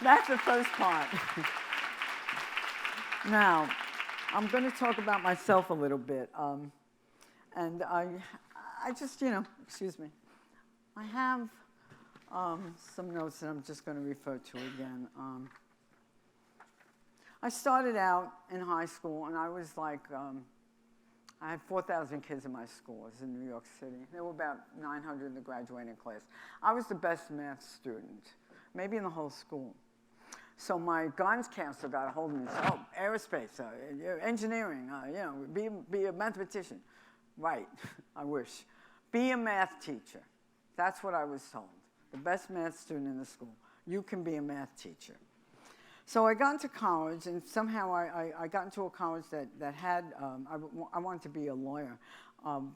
That's the first part. Now, I'm going to talk about myself a little bit. And I just, excuse me, I have some notes that I'm just going to refer to again. I started out in high school, and I was like, I had 4,000 kids in my school. It was in New York City. There were about 900 in the graduating class. I was the best math student, maybe in the whole school. So my guidance counselor got a hold of me and said, oh, aerospace, engineering, be a mathematician. Right, I wish. Be a math teacher. That's what I was told. The best math student in the school. You can be a math teacher. So I got into college, and somehow I got into a college that had, I wanted to be a lawyer,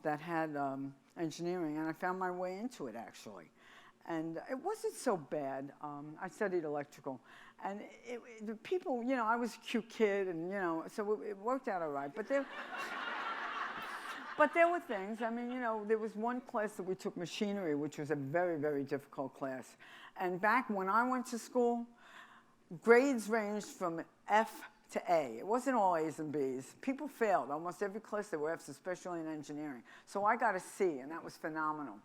that had engineering, and I found my way into it, actually. And it wasn't so bad. I studied electrical. And the people, I was a cute kid, and, so it worked out all right. But there were things. I mean, there was one class that we took, machinery, which was a very, very difficult class. And back when I went to school, grades ranged from F to A. It wasn't all A's and B's. People failed. Almost every class there were F's, especially in engineering. So I got a C, and that was phenomenal.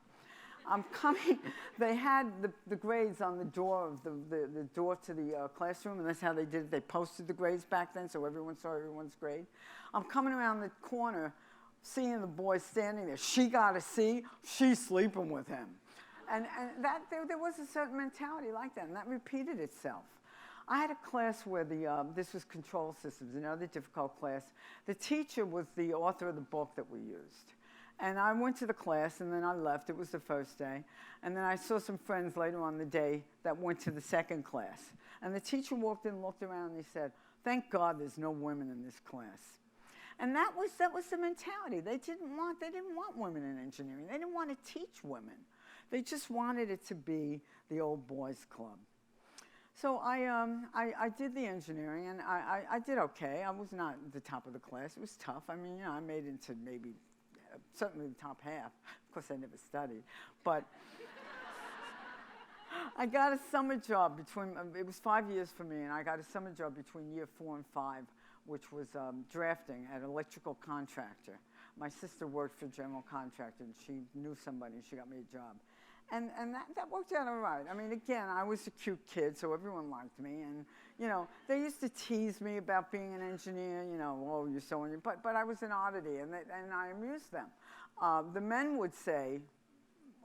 They had the grades on the door of the door to the classroom, and that's how they did it. They posted the grades back then, so everyone saw everyone's grade. I'm coming around the corner, seeing the boy standing there. She got a C, she's sleeping with him. And that there was a certain mentality like that, and that repeated itself. I had a class where this was control systems, another difficult class. The teacher was the author of the book that we used. And I went to the class, and then I left. It was the first day. And then I saw some friends later on the day that went to the second class. And the teacher walked in, looked around, and he said, thank God there's no women in this class. And that was the mentality. They didn't want women in engineering. They didn't want to teach women. They just wanted it to be the old boys club. So I did the engineering, and I did okay. I was not at the top of the class. It was tough. I mean, I made it into maybe certainly the top half. Of course, I never studied. But I got a summer job it was 5 years for me, and I got a summer job between year 4 and 5, which was drafting at an electrical contractor. My sister worked for a general contractor, and she knew somebody, and she got me a job. And that worked out all right. I mean, again, I was a cute kid, so everyone liked me. And, they used to tease me about being an engineer, oh, you're so, but I was an oddity, and I amused them. The men would say,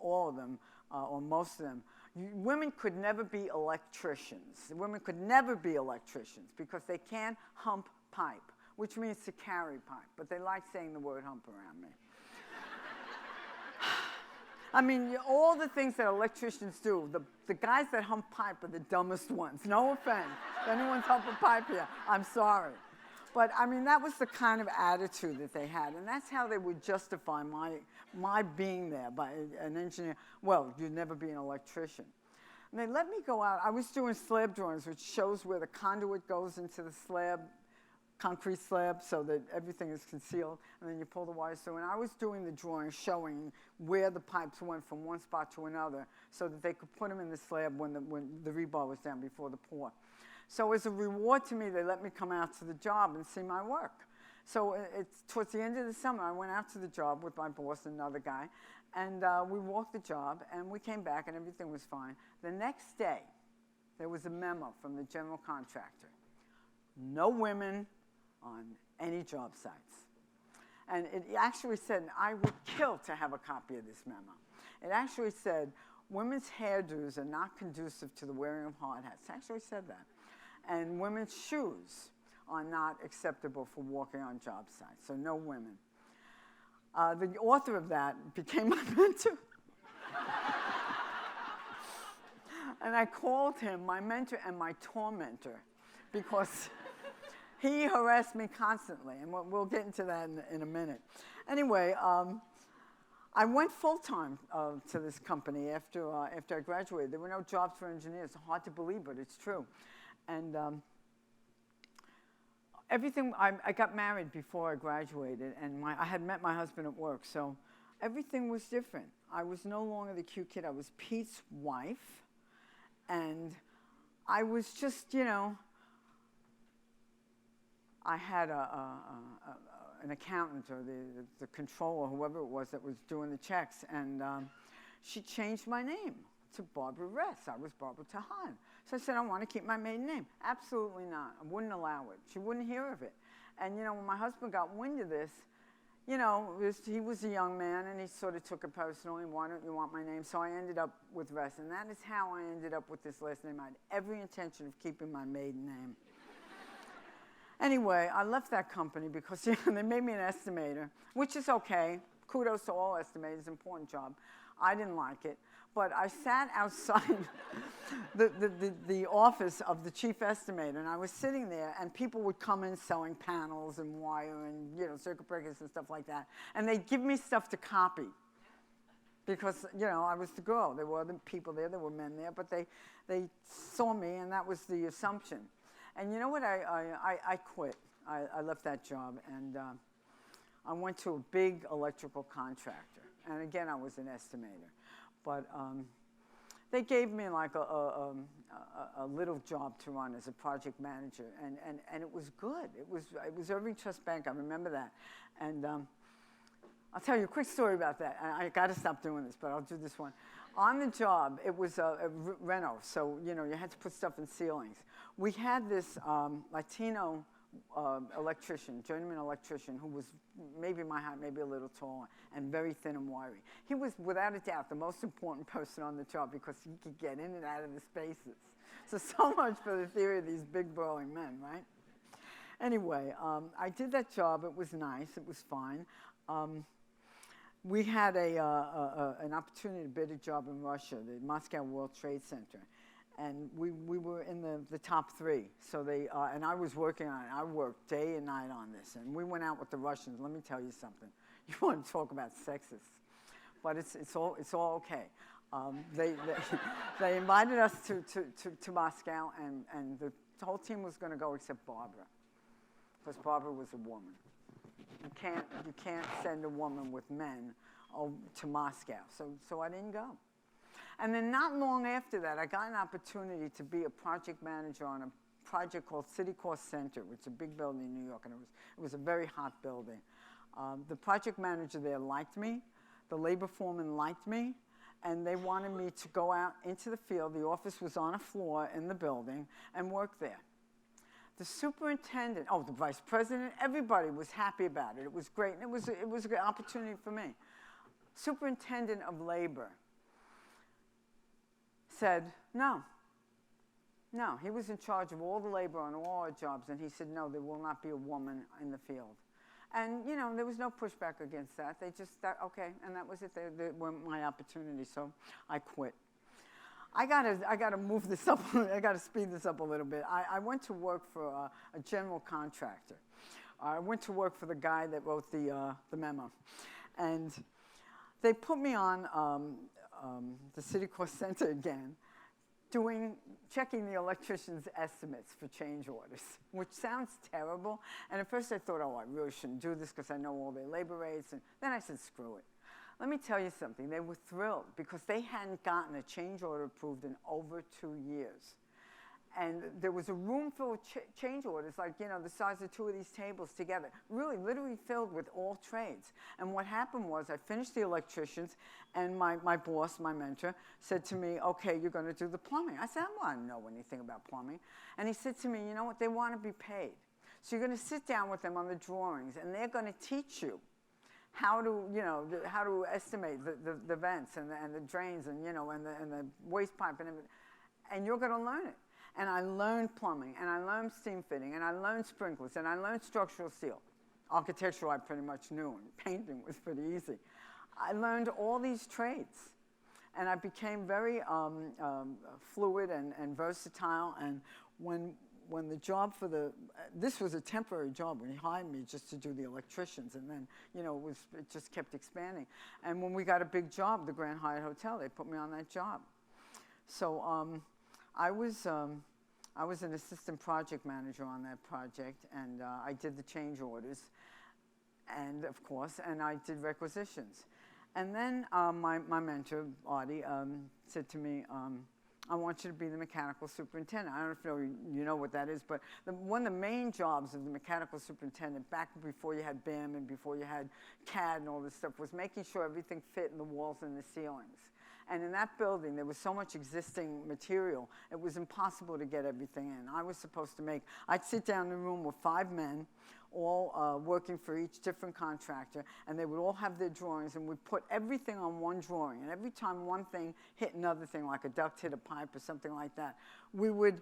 all of them, or most of them, women could never be electricians. Women could never be electricians because they can't hump pipe, which means to carry pipe. But they like saying the word hump around me. I mean, all the things that electricians do, the guys that hump pipe are the dumbest ones. No offense. If anyone's humping pipe here, I'm sorry. But, I mean, that was the kind of attitude that they had. And that's how they would justify my being there by an engineer. Well, you'd never be an electrician. And they let me go out. I was doing slab drawings, which shows where the conduit goes into the slab, concrete slab, so that everything is concealed, and then you pull the wires through. And I was doing the drawing showing where the pipes went from one spot to another so that they could put them in the slab when the rebar was down before the pour. So as a reward to me, they let me come out to the job and see my work. So towards the end of the summer, I went out to the job with my boss and another guy, and we walked the job, and we came back, and everything was fine. The next day, there was a memo from the general contractor. No women on any job sites. And it actually said, and I would kill to have a copy of this memo. It actually said, women's hairdos are not conducive to the wearing of hard hats. It actually said that. And women's shoes are not acceptable for walking on job sites, so no women. The author of that became my mentor. And I called him my mentor and my tormentor because he harassed me constantly, and we'll get into that in a minute. Anyway, I went full-time to this company after I graduated. There were no jobs for engineers. It's hard to believe, but it's true. And I got married before I graduated, and I had met my husband at work, so everything was different. I was no longer the cute kid. I was Pete's wife, and I was just, I had an accountant or the controller, whoever it was that was doing the checks, and she changed my name to Barbara Ress. I was Barbara Tahan. So I said, I want to keep my maiden name. Absolutely not. I wouldn't allow it. She wouldn't hear of it. And, when my husband got wind of this, he was a young man, and he sort of took it personally. Why don't you want my name? So I ended up with Ress, and that is how I ended up with this last name. I had every intention of keeping my maiden name. Anyway, I left that company because they made me an estimator, which is okay. Kudos to all estimators, important job. I didn't like it, but I sat outside the office of the chief estimator, and I was sitting there, and people would come in selling panels and wire and circuit breakers and stuff like that, and they'd give me stuff to copy because I was the girl. There were other people there, there were men there, but they saw me, and that was the assumption. And you know what? I quit. I left that job, and I went to a big electrical contractor. And again, I was an estimator. But they gave me like a little job to run as a project manager, and it was good. It was Irving Trust Bank. I remember that. And I'll tell you a quick story about that. I got to stop doing this, but I'll do this one. On the job, it was a reno, so you had to put stuff in ceilings. We had this Latino electrician, journeyman electrician, who was maybe my height, maybe a little taller, and very thin and wiry. He was, without a doubt, the most important person on the job because he could get in and out of the spaces. So much for the theory of these big, burly men, right? Anyway, I did that job. It was nice. It was fine. We had an opportunity to bid a job in Russia, the Moscow World Trade Center. And we were in the top 3. So and I was working on it. I worked day and night on this. And we went out with the Russians. Let me tell you something. You want to talk about sexist. But it's all okay. They invited us to Moscow, and the whole team was going to go except Barbara. Because Barbara was a woman. You can't send a woman with men to Moscow. So I didn't go. And then not long after that, I got an opportunity to be a project manager on a project called Citicorp Center, which is a big building in New York, and it was a very hot building. The project manager there liked me. The labor foreman liked me. And they wanted me to go out into the field. The office was on a floor in the building and work there. The superintendent, the vice president, everybody was happy about it. It was great, and it was a good opportunity for me. Superintendent of labor said, no. He was in charge of all the labor on all our jobs, and he said, no, there will not be a woman in the field. And, there was no pushback against that. They just thought, okay, and that was it. They were my opportunity, so I quit. I gotta move this up. I gotta speed this up a little bit. I went to work for a general contractor. I went to work for the guy that wrote the memo, and they put me on the Citicorp Center again, checking the electrician's estimates for change orders, which sounds terrible. And at first I thought, I really shouldn't do this because I know all their labor rates. And then I said, screw it. Let me tell you something. They were thrilled because they hadn't gotten a change order approved in over 2 years. And there was a room full of change orders, like, the size of 2 of these tables together, really, literally filled with all trades. And what happened was I finished the electricians, and my boss, my mentor, said to me, okay, you're going to do the plumbing. I said, I don't know anything about plumbing. And he said to me, you know what, they want to be paid. So you're going to sit down with them on the drawings, and they're going to teach you how to estimate the vents and the drains and the waste pipe and everything. And you're going to learn it. And I learned plumbing, and I learned steam fitting, and I learned sprinklers, and I learned structural steel. Architectural I pretty much knew, and painting was pretty easy. I learned all these trades, and I became very fluid and versatile. And when the job this was a temporary job when he hired me just to do the electricians, and then it just kept expanding. And when we got a big job, the Grand Hyatt Hotel, they put me on that job. So I was an assistant project manager on that project, and I did the change orders, and of course, and I did requisitions. And then my mentor, Artie, said to me, I want you to be the mechanical superintendent. I don't know if you know what that is, but one of the main jobs of the mechanical superintendent back before you had BIM and before you had CAD and all this stuff was making sure everything fit in the walls and the ceilings. And in that building, there was so much existing material, it was impossible to get everything in. I was supposed to I'd sit down in the room with 5 men, all working for each different contractor, and they would all have their drawings, and we'd put everything on one drawing. And every time one thing hit another thing, like a duct hit a pipe or something like that, we would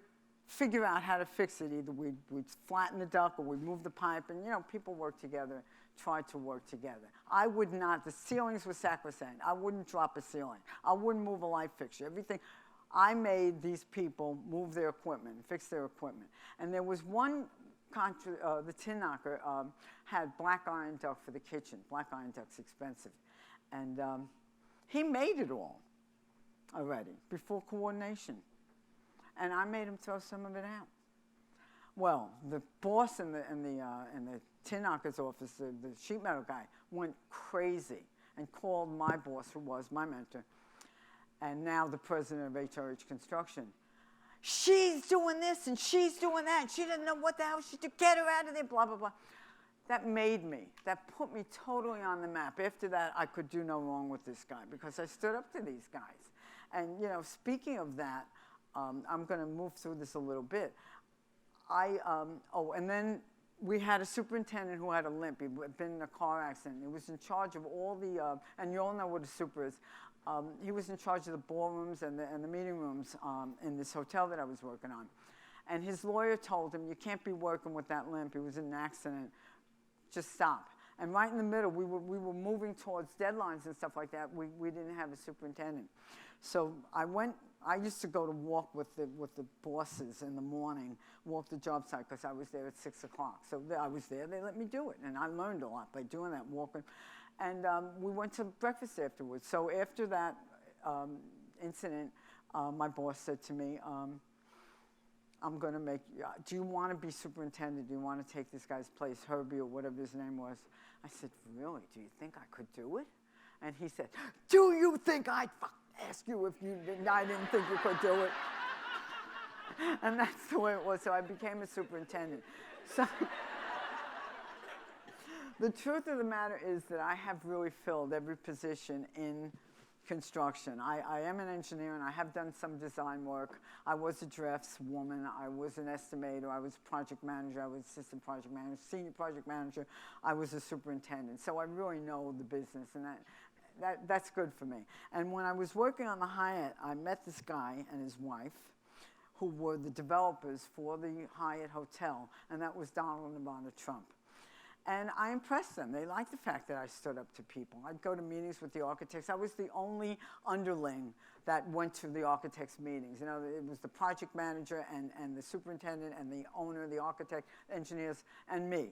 figure out how to fix it. Either we'd flatten the duct or we'd move the pipe, and people work together, tried to work together. I would not, the ceilings were sacrosanct. I wouldn't drop a ceiling. I wouldn't move a light fixture, everything. I made these people move their equipment, fix their equipment. And there was one the tin knocker had black iron duct for the kitchen. Black iron duct's expensive. And he made it all already before coordination. And I made him throw some of it out. Well, the boss in the tin knocker's office, the sheet metal guy, went crazy and called my boss, who was my mentor, and now the president of HRH Construction. She's doing this and she's doing that. She doesn't know what the hell she did. Get her out of there, blah, blah, blah. That put me totally on the map. After that, I could do no wrong with this guy because I stood up to these guys. And, speaking of that, I'm going to move through this a little bit. And then we had a superintendent who had a limp. He'd been in a car accident. He was in charge of all the, and you all know what a super is. He was in charge of the ballrooms and the meeting rooms in this hotel that I was working on. And his lawyer told him, you can't be working with that limp. He was in an accident. Just stop. And right in the middle, we were moving towards deadlines and stuff like that. We didn't have a superintendent. So I used to go to walk with the bosses in the morning, walk the job site, because I was there at 6 o'clock. So I was there, they let me do it. And I learned a lot by doing that, walking. And we went to breakfast afterwards. So after that incident, my boss said to me, I'm going to do you want to be superintendent? Do you want to take this guy's place, Herbie or whatever his name was? I said, really, do you think I could do it? And he said, do you think I'd ask you if I didn't think you could do it? And that's the way it was. So I became a superintendent. So the truth of the matter is that I have really filled every position in construction. I am an engineer and I have done some design work. I was a draftswoman. I was an estimator. I was project manager. I was assistant project manager, senior project manager. I was a superintendent. So I really know the business, and that's good for me. And when I was working on the Hyatt, I met this guy and his wife, who were the developers for the Hyatt Hotel, and that was Donald and Ivana Trump. And I impressed them. They liked the fact that I stood up to people. I'd go to meetings with the architects. I was the only underling that went to the architects' meetings. It was the project manager and the superintendent and the owner, the architect, engineers, and me.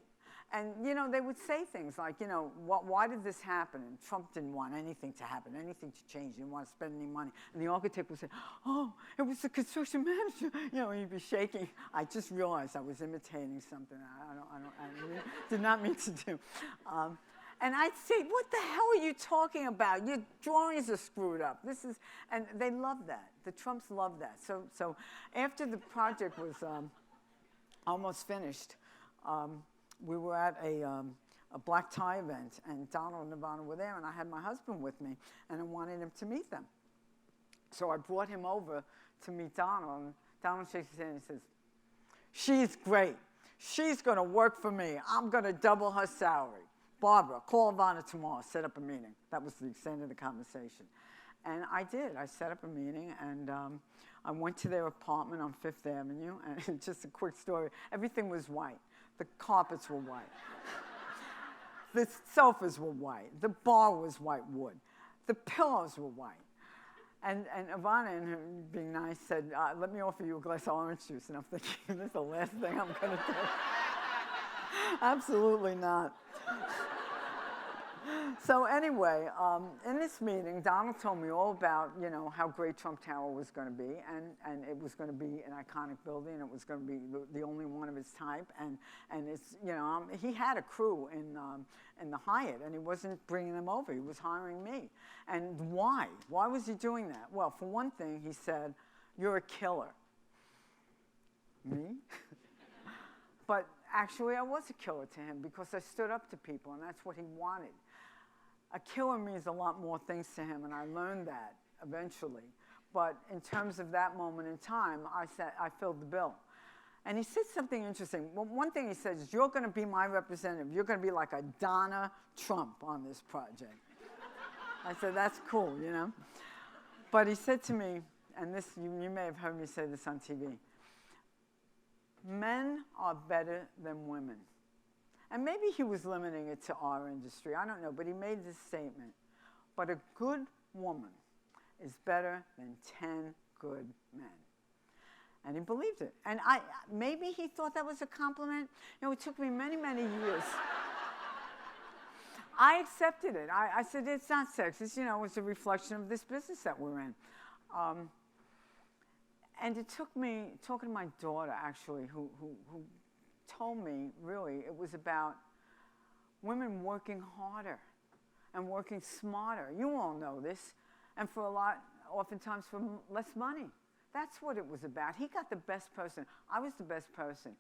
And, they would say things like, why did this happen? And Trump didn't want anything to happen, anything to change. He didn't want to spend any money. And the architect would say, oh, it was the construction manager. He'd be shaking. I just realized I was imitating something I did not mean to do. And I'd say, what the hell are you talking about? Your drawings are screwed up. And they loved that. The Trumps loved that. So after the project was almost finished, we were at a black tie event, and Donald and Ivana were there, and I had my husband with me, and I wanted him to meet them. So I brought him over to meet Donald, and Donald shakes his hand and he says, she's great. She's going to work for me. I'm going to double her salary. Barbara, call Ivana tomorrow. Set up a meeting. That was the extent of the conversation. And I did. I set up a meeting, and I went to their apartment on Fifth Avenue, and just a quick story. Everything was white. The carpets were white. The sofas were white. The bar was white wood. The pillows were white. And Ivana, in her being nice, said, let me offer you a glass of orange juice. And I'm thinking, this is the last thing I'm going to do. Absolutely not. So anyway, in this meeting, Donald told me all about, how great Trump Tower was going to be, and it was going to be an iconic building, and it was going to be the only one of its type, and it's, he had a crew in the Hyatt, and he wasn't bringing them over. He was hiring me. And why? Why was he doing that? Well, for one thing, he said, you're a killer. Me? But actually, I was a killer to him because I stood up to people, and that's what he wanted. A killer means a lot more things to him, and I learned that eventually. But in terms of that moment in time, I filled the bill. And he said something interesting. Well, one thing he said is, you're going to be my representative. You're going to be like a Donna Trump on this project. I said, that's cool, you know. But he said to me, and this, you may have heard me say this on TV, men are better than women. And maybe he was limiting it to our industry. I don't know, but he made this statement. But a good woman is better than 10 good men. And he believed it. And maybe he thought that was a compliment. You know, it took me many, many years. I accepted it. I said, it's not sexist. You know, it's a reflection of this business that we're in. And it took me talking to my daughter, actually, who told me, really, it was about women working harder and working smarter. You all know this. And for a lot, oftentimes for less money. That's what it was about. He got the best person. I was the best person.